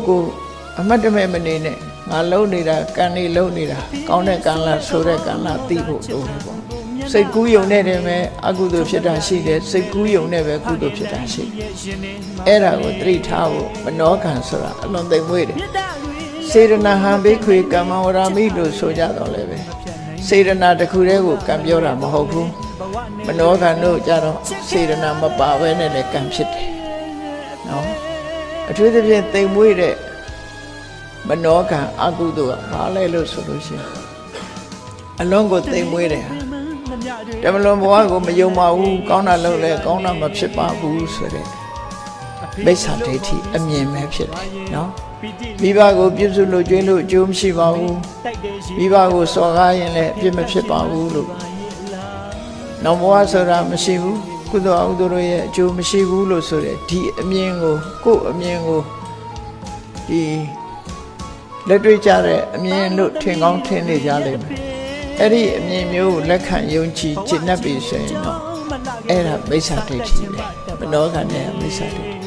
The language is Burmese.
ကိုအမတ်တမဲ့မနေနဲ့ငါလုံးနေတာကံနေလုံးနေတာကောင်းတဲ့ကံလားဆိုတဲ့ကံလားသိဖို့လိုတယ်ပေါ့စိတ်ကူးယုံနဲ့တည်းပဲအကုသိုလ်ဖြစ်တာရှိတယ်စိတ်ကူးယုံနဲ့ပဲကုသိုလ်ဖြစ်တာရှိအဲ့ဒါကိုသတိထားဖို့မနောကံဆိုတာအလွန်သိမ်မွေ့တယ်စေရနာဟံဘိခွေကမ္မဝရမိလို့ဆိုကြတော့လည်းပဲစေရနာတစ်ခုတည်းကိုကံပြောတာမဟုတ်ဘူးမနောကံတို့ကြတော့စေရနာမပါဘဲနဲ့လည်းကံဖြစ်တယ်နော်အထူးသဖြင့်သိမ်မွေ့တဲ့မနောကံအကုသိုလ်ကဘာလဲလို့ဆိုလို့ရှိရင်အလုံးကိုသိမ်မွေးတယ်တမလွန်ဘဝကိုမယုံပါဘူးကောင်းတာလုပ်လဲကောင်းတာမဖြစ်ပါဘူးဆိုတဲ့မိစ္ဆာဒိဋ္ဌိအမြင်ပဲဖြစ်တယ်နော်မိဘကိုပြုစုလို့ကြွေးလို့အကျိုးမရှိပါဘူးမိဘကိုစော်ကားရင်လည်းအပြစ်မဖြစ်ပါဘူးလို့နောက်ဘဝဆိုတာမရှိဘူးကုသိုလ်အကုသိုလ်ရဲ့အကျိုးမရှိဘူးလို့ဆိုတဲ့ဒီအမြင်ကိုကိုယ့်အမြင်ကိုဒီလက်တွေ့ကြတဲ့အမြင်လို့ထင်ကောင်းထင်နေကြလိမ့်မယ်အဲ့ဒီအမြင်မျိုးကိုလက်ခံယုံကြည်ကျင့်တတ်ပြီဆိုရင်တော့အဲ့ဒါမိစ္ဆာဒိဋ္ဌိပဲမနောကံနဲ့မိစ္ဆာဒိဋ္ဌိ